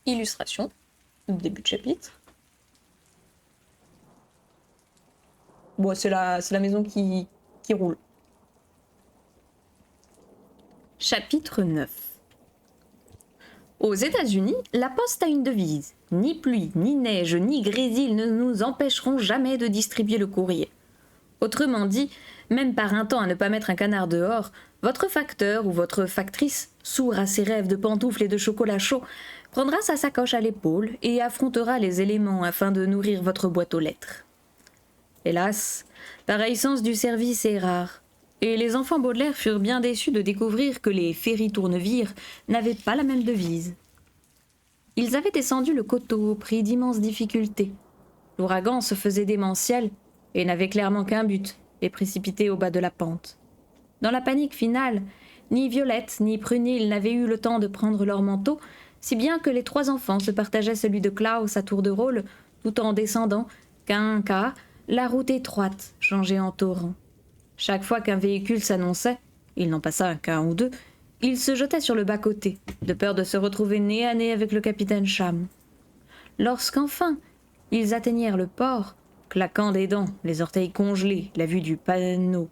Illustration, début de chapitre. Bon, c'est la maison qui roule. Chapitre 9. Aux États-Unis, la poste a une devise. Ni pluie, ni neige, ni grésil ne nous empêcheront jamais de distribuer le courrier. Autrement dit, même par un temps à ne pas mettre un canard dehors, votre facteur ou votre factrice, sourd à ses rêves de pantoufles et de chocolat chaud, prendra sa sacoche à l'épaule et affrontera les éléments afin de nourrir votre boîte aux lettres. Hélas, pareil sens du service est rare, et les enfants Baudelaire furent bien déçus de découvrir que les Ferry Tournevire n'avaient pas la même devise. Ils avaient descendu le coteau au prix d'immenses difficultés. L'ouragan se faisait démentiel et n'avait clairement qu'un but, les précipiter au bas de la pente. Dans la panique finale, ni Violette ni Prunille n'avaient eu le temps de prendre leur manteau, si bien que les 3 enfants se partageaient celui de Klaus à tour de rôle, tout en descendant, qu'un cas, la route étroite changeait en torrent. Chaque fois qu'un véhicule s'annonçait, il n'en passa qu'un ou 2, ils se jetaient sur le bas-côté, de peur de se retrouver nez à nez avec le capitaine Cham. Lorsqu'enfin ils atteignirent le port, claquant des dents, les orteils congelés, la vue du panneau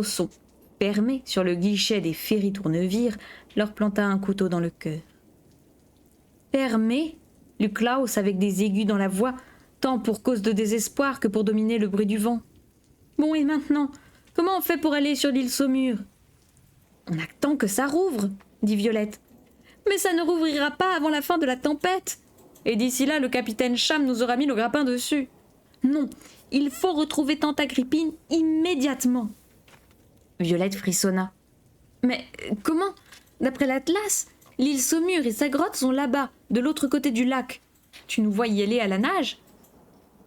son permé sur le guichet des Ferry Tournevire leur planta un couteau dans le cœur. Permé, lut Klaus avec des aigus dans la voix, tant pour cause de désespoir que pour dominer le bruit du vent. Bon, et maintenant, comment on fait pour aller sur l'île Saumur? On attend que ça rouvre, dit Violette. Mais ça ne rouvrira pas avant la fin de la tempête. Et d'ici là, le capitaine Cham nous aura mis le grappin dessus. Non, il faut retrouver tante Agrippine immédiatement. Violette frissonna. Mais comment? D'après l'Atlas, l'île Saumur et sa grotte sont là-bas, de l'autre côté du lac. Tu nous vois y aller à la nage?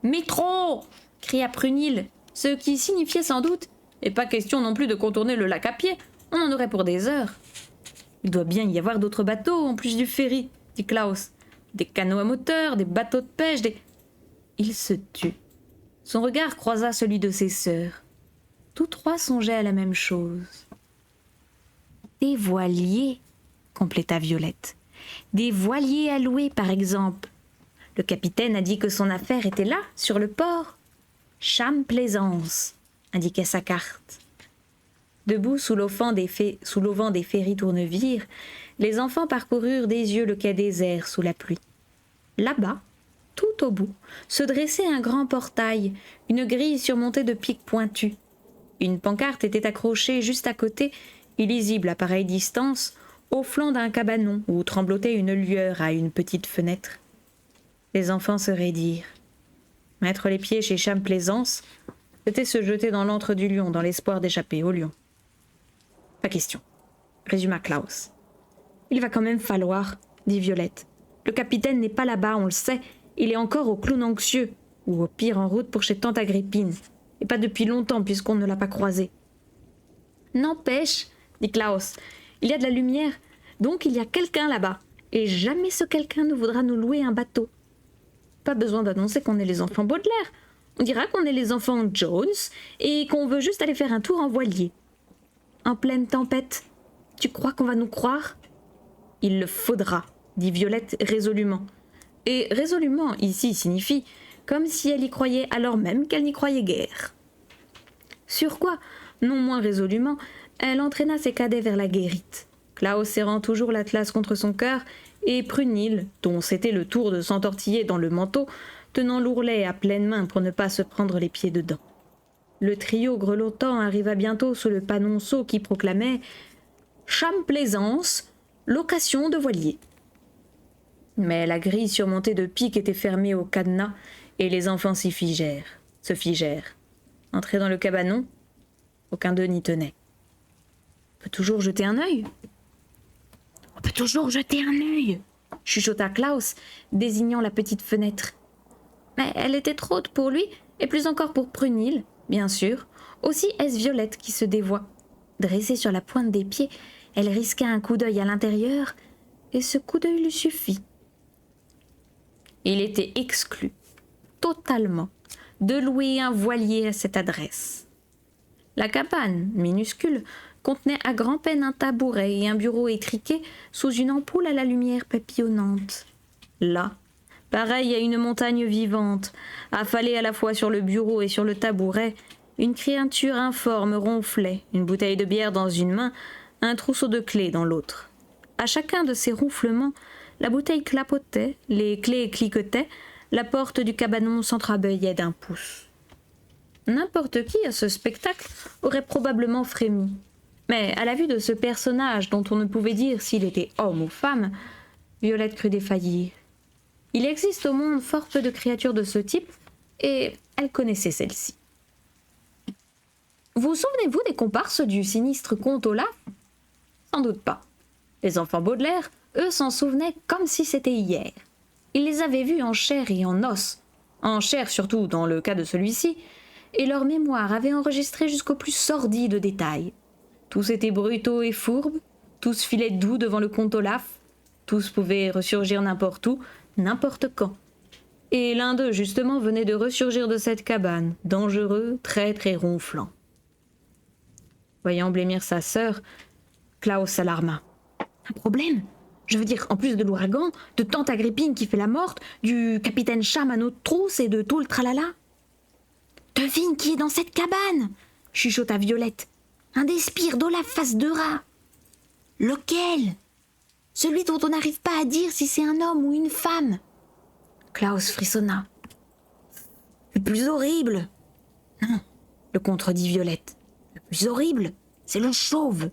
Métro! Cria Prunille, ce qui signifiait sans doute « Et pas question non plus de contourner le lac à pied, on en aurait pour des heures. » Il doit bien y avoir d'autres bateaux en plus du ferry, dit Klaus. Des canots à moteur, des bateaux de pêche, des... Il se tut. Son regard croisa celui de ses sœurs. Tous 3 songeaient à la même chose. Des voiliers, compléta Violette. Des voiliers à louer, par exemple. Le capitaine a dit que son affaire était là, sur le port. Cham Plaisance, indiquait sa carte. Debout sous l'auvent des Ferry Tournevire, les enfants parcoururent des yeux le quai désert sous la pluie. Là-bas, tout au bout, se dressait un grand portail, une grille surmontée de pics pointus. Une pancarte était accrochée juste à côté, illisible à pareille distance, au flanc d'un cabanon où tremblotait une lueur à une petite fenêtre. Les enfants se raidirent. Mettre les pieds chez Cham Plaisance, c'était se jeter dans l'antre du lion dans l'espoir d'échapper au lion. Pas question, résuma Klaus. Il va quand même falloir, dit Violette. Le capitaine n'est pas là-bas, on le sait. Il est encore au Clown Anxieux, ou au pire en route pour chez tante Agrippine. Et pas depuis longtemps puisqu'on ne l'a pas croisé. N'empêche, dit Klaus, il y a de la lumière, donc il y a quelqu'un là-bas. Et jamais ce quelqu'un ne voudra nous louer un bateau. Pas besoin d'annoncer qu'on est les enfants Baudelaire. On dira qu'on est les enfants Jones et qu'on veut juste aller faire un tour en voilier. En pleine tempête, tu crois qu'on va nous croire? Il le faudra, dit Violette résolument. Et résolument, ici, signifie comme si elle y croyait alors même qu'elle n'y croyait guère. Sur quoi, non moins résolument, elle entraîna ses cadets vers la guérite, Klaus serrant toujours l'atlas contre son cœur, et Prunille, dont c'était le tour de s'entortiller dans le manteau, tenant l'ourlet à pleine main pour ne pas se prendre les pieds dedans. Le trio grelottant arriva bientôt sous le panonceau qui proclamait « Cham Plaisance, location de voilier ». Mais la grille surmontée de pics était fermée au cadenas, et les enfants se figèrent. Entrés dans le cabanon, aucun d'eux n'y tenait. On peut toujours jeter un œil. On peut toujours jeter un œil, chuchota Klaus, désignant la petite fenêtre. Mais elle était trop haute pour lui, et plus encore pour Prunille, bien sûr. Aussi est-ce Violette qui se dévoie. Dressée sur la pointe des pieds, elle risqua un coup d'œil à l'intérieur, et ce coup d'œil lui suffit. Il était exclu, totalement, de louer un voilier à cette adresse. La cabane, minuscule, contenait à grand-peine un tabouret et un bureau étriqué sous une ampoule à la lumière papillonnante. Là, pareil à une montagne vivante, affalée à la fois sur le bureau et sur le tabouret, une créature informe ronflait, une bouteille de bière dans une main, un trousseau de clés dans l'autre. À chacun de ces ronflements, la bouteille clapotait, les clés cliquetaient, la porte du cabanon s'entrabâillait d'un pouce. N'importe qui à ce spectacle aurait probablement frémi. Mais à la vue de ce personnage dont on ne pouvait dire s'il était homme ou femme, Violette crut défaillir. Il existe au monde fort peu de créatures de ce type, et elle connaissait celle-ci. Vous souvenez-vous des comparses du sinistre comte Olaf ? Sans doute pas. Les enfants Baudelaire, eux, s'en souvenaient comme si c'était hier. Ils les avaient vus en chair et en os, en chair surtout dans le cas de celui-ci, et leur mémoire avait enregistré jusqu'aux plus sordides détails. Tous étaient brutaux et fourbes, tous filaient doux devant le comte Olaf, tous pouvaient ressurgir n'importe où, n'importe quand. Et l'un d'eux, justement, venait de ressurgir de cette cabane, dangereux, traître et ronflant. Voyant blêmir sa sœur, Klaus s'alarma. « Un problème ? Je veux dire, en plus de l'ouragan, de tante Agrippine qui fait la morte, du capitaine Cham à notre trousse et de tout le tralala. »« Devine qui est dans cette cabane ?» chuchota Violette. « Un des spires d'Olaf face de rat. »« Lequel ? Celui dont on n'arrive pas à dire si c'est un homme ou une femme. » Klaus frissonna. « Le plus horrible !»« Non, » le contredit Violette. « Le plus horrible, c'est le chauve. »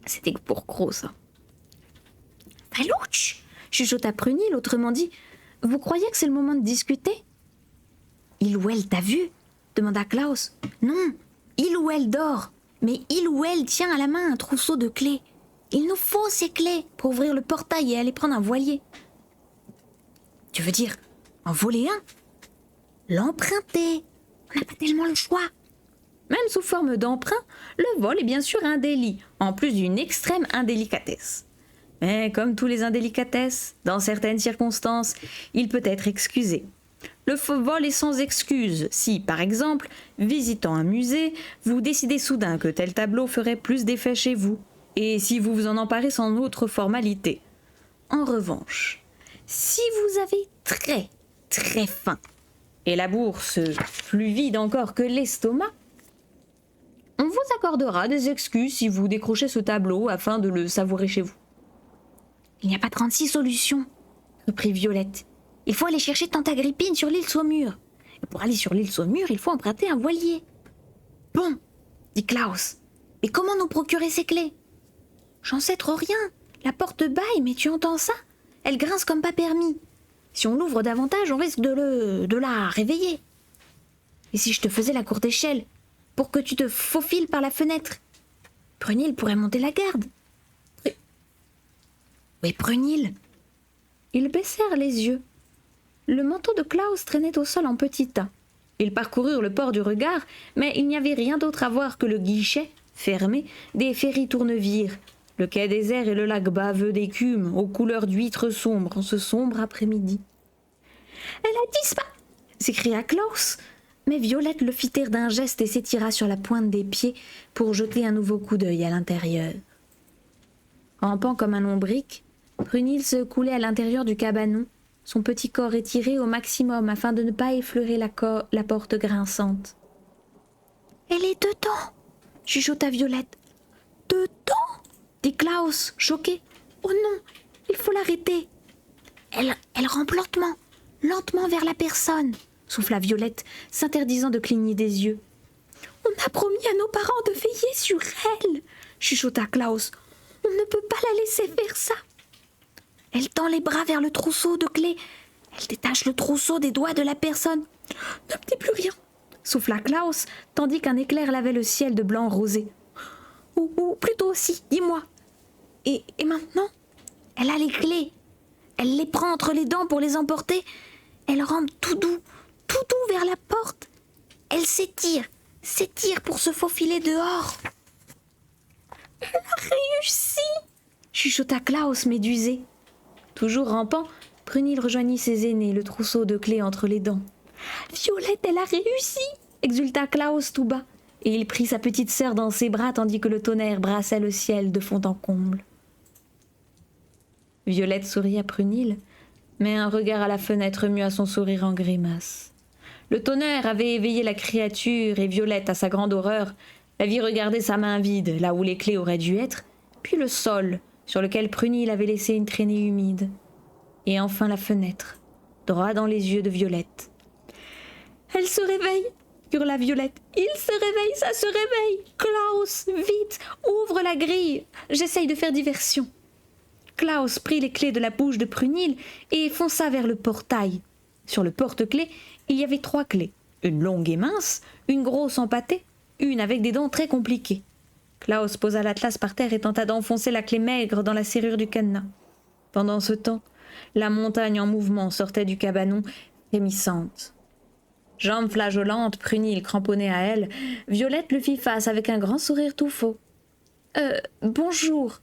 C'était pour gros, ça. « Falouch !» chuchota Prunille, autrement dit. « Vous croyez que c'est le moment de discuter ?»« Il ou elle t'a vu ?» demanda Klaus. « Non, il ou elle dort, mais il ou elle tient à la main un trousseau de clés. Il nous faut ces clés pour ouvrir le portail et aller prendre un voilier. »« Tu veux dire en voler un ?»« L'emprunter. On n'a pas tellement le choix. » Même sous forme d'emprunt, le vol est bien sûr un délit, en plus d'une extrême indélicatesse. Mais comme tous les indélicatesses, dans certaines circonstances, il peut être excusé. Le faux vol est sans excuse si, par exemple, visitant un musée, vous décidez soudain que tel tableau ferait plus d'effet chez vous, et si vous vous en emparez sans autre formalité. En revanche, si vous avez très, très faim, et la bourse plus vide encore que l'estomac, on vous accordera des excuses si vous décrochez ce tableau afin de le savourer chez vous. « Il n'y a pas 36 solutions, » reprit Violette. « Il faut aller chercher tante Agrippine sur l'île Saumur. Et pour aller sur l'île Saumur, il faut emprunter un voilier. »« Bon, » dit Klaus. « Mais comment nous procurer ces clés ?»« J'en sais trop rien. La porte baille, mais tu entends ça ? Elle grince comme pas permis. Si on l'ouvre davantage, on risque de la réveiller. Et si je te faisais la courte échelle pour que tu te faufiles par la fenêtre, Prunille pourrait monter la garde. » « Oui, Prunille ?» Ils baissèrent les yeux. Le manteau de Klaus traînait au sol en petits tas. Ils parcoururent le port du regard, mais il n'y avait rien d'autre à voir que le guichet, fermé, des ferries tournevires, le quai désert et le lac baveux d'écume, aux couleurs d'huîtres sombres en ce sombre après-midi. « Elle a disparu !» s'écria Klaus. Mais Violette le fit taire d'un geste et s'étira sur la pointe des pieds pour jeter un nouveau coup d'œil à l'intérieur. Rampant comme un lombric, Prunille se coulait à l'intérieur du cabanon, son petit corps étiré au maximum afin de ne pas effleurer la porte grinçante. « Elle est dedans !» chuchota Violette. « Dedans !» dit Klaus, choqué. « Oh non, il faut l'arrêter !»« Elle rampe lentement, lentement vers la personne !» souffla Violette, s'interdisant de cligner des yeux. « On a promis à nos parents de veiller sur elle !» chuchota Klaus. « On ne peut pas la laisser faire ça !» Elle tend les bras vers le trousseau de clés. Elle détache le trousseau des doigts de la personne. « Ne me dis plus rien !» souffla Klaus, tandis qu'un éclair lavait le ciel de blanc rosé. « Ou plutôt aussi, dis-moi. Et maintenant ? Elle a les clés. Elle les prend entre les dents pour les emporter. Elle rampe tout doux vers la porte. Elle s'étire pour se faufiler dehors. »« Elle a réussi !» chuchota Klaus médusé. Toujours rampant, Prunille rejoignit ses aînés, le trousseau de clés entre les dents. « Violette, elle a réussi !» exulta Klaus tout bas, et il prit sa petite sœur dans ses bras tandis que le tonnerre brassait le ciel de fond en comble. Violette sourit à Prunille, mais un regard à la fenêtre remua son sourire en grimace. Le tonnerre avait éveillé la créature et Violette, à sa grande horreur, la vit regarder sa main vide, là où les clés auraient dû être, puis le sol, sur lequel Prunille avait laissé une traînée humide, et enfin la fenêtre, droit dans les yeux de Violette. « Elle se réveille !» hurla Violette. « Il se réveille, ça se réveille ! Klaus, vite, ouvre la grille! J'essaye de faire diversion. » Klaus prit les clés de la bouche de Prunille et fonça vers le portail. Sur le porte-clés, il y avait 3 clés, une longue et mince, une grosse empâtée, une avec des dents très compliquées. Klaus posa l'atlas par terre et tenta d'enfoncer la clé maigre dans la serrure du cadenas. Pendant ce temps, la montagne en mouvement sortait du cabanon, frémissante. Jambes flageolantes, Prunille cramponnée à elle, Violette le fit face avec un grand sourire tout faux. Bonjour.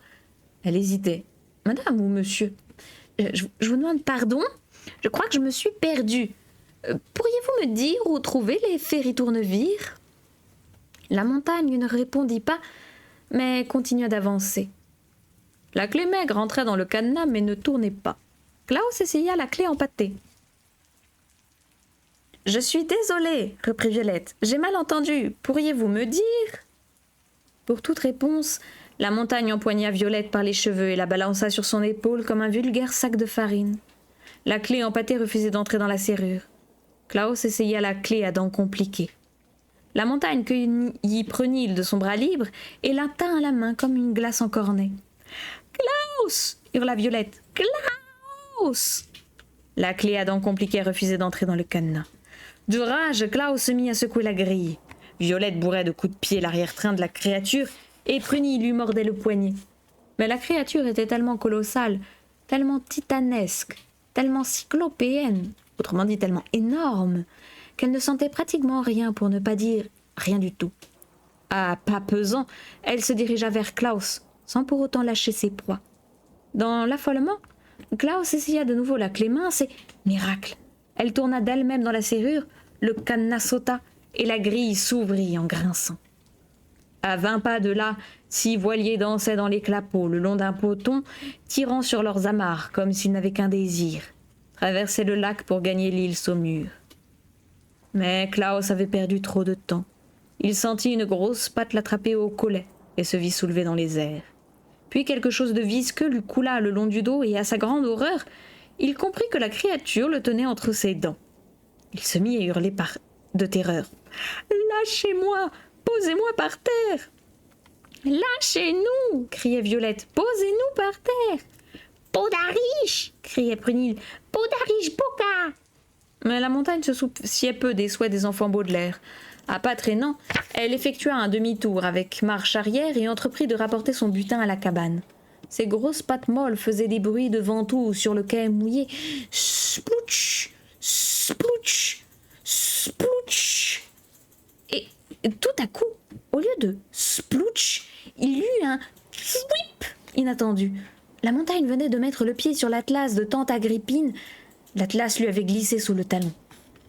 Elle hésitait. Madame ou monsieur, je vous demande pardon. Je crois que je me suis perdue. Pourriez-vous me dire où trouver les Ferry Tournevire ? La montagne ne répondit pas, mais continua d'avancer. La clé maigre entrait dans le cadenas, mais ne tournait pas. Klaus essaya la clé empâtée. « Je suis désolée, reprit Violette. J'ai mal entendu. Pourriez-vous me dire ?» Pour toute réponse, la montagne empoigna Violette par les cheveux et la balança sur son épaule comme un vulgaire sac de farine. La clé empâtée refusait d'entrer dans la serrure. Klaus essaya la clé à dents compliquées. La montagne cueillit Prunille de son bras libre et la tint à la main comme une glace en cornet. « Klaus !» hurla Violette. « Klaus !» La clé à dents compliquées refusait d'entrer dans le cadenas. De rage, Klaus se mit à secouer la grille. Violette bourrait de coups de pied l'arrière-train de la créature et Prunille lui mordait le poignet. Mais la créature était tellement colossale, tellement titanesque, tellement cyclopéenne, autrement dit tellement énorme, qu'elle ne sentait pratiquement rien pour ne pas dire rien du tout. À pas pesant, elle se dirigea vers Klaus, sans pour autant lâcher ses proies. Dans l'affolement, Klaus essaya de nouveau la clé mince et, miracle, elle tourna d'elle-même dans la serrure, le cadenas sauta et la grille s'ouvrit en grinçant. À 20 pas de là, 6 voiliers dansaient dans les clapots le long d'un poton, tirant sur leurs amarres comme s'ils n'avaient qu'un désir, traverser le lac pour gagner l'île Saumur. Mais Klaus avait perdu trop de temps. Il sentit une grosse patte l'attraper au collet et se vit soulever dans les airs. Puis quelque chose de visqueux lui coula le long du dos et à sa grande horreur, il comprit que la créature le tenait entre ses dents. Il se mit à hurler de terreur. « Lâchez-moi! Posez-moi par terre !»« Lâchez-nous !» criait Violette. « Posez-nous par terre !»« Podariche !» criait Prunille. « Podariche Boca !» Mais la montagne se souciait peu des souhaits des enfants Baudelaire. À pas traînant, elle effectua un demi-tour avec marche arrière et entreprit de rapporter son butin à la cabane. Ses grosses pattes molles faisaient des bruits de ventoux sur le quai mouillé. Splouch, splouch, splouch. Et tout à coup, au lieu de splouch, il y eut un swip inattendu. La montagne venait de mettre le pied sur l'atlas de tante Agrippine. L'atlas lui avait glissé sous le talon.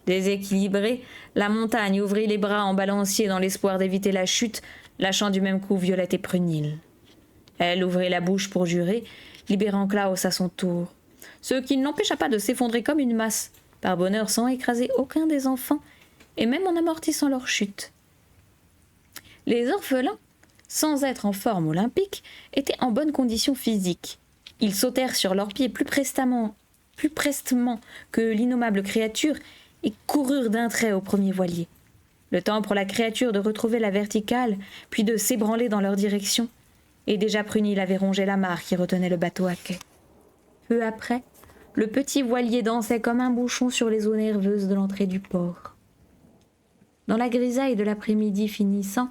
Déséquilibrée, la montagne ouvrit les bras en balancier dans l'espoir d'éviter la chute, lâchant du même coup Violette et Prunille. Elle ouvrit la bouche pour jurer, libérant Klaus à son tour, ce qui ne l'empêcha pas de s'effondrer comme une masse, par bonheur sans écraser aucun des enfants, et même en amortissant leur chute. Les orphelins, sans être en forme olympique, étaient en bonne condition physique. Ils sautèrent sur leurs pieds plus prestement que l'innommable créature et coururent d'un trait au premier voilier. Le temps pour la créature de retrouver la verticale, puis de s'ébranler dans leur direction, et déjà Prunille avait rongé l'amarre qui retenait le bateau à quai. Peu après, le petit voilier dansait comme un bouchon sur les eaux nerveuses de l'entrée du port. Dans la grisaille de l'après-midi finissant,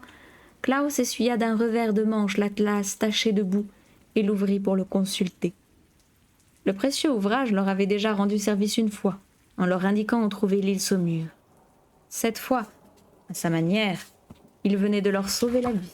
Klaus essuya d'un revers de manche l'atlas taché de boue et l'ouvrit pour le consulter. Le précieux ouvrage leur avait déjà rendu service une fois, en leur indiquant où trouver l'île Saumur. Cette fois, à sa manière, il venait de leur sauver la vie.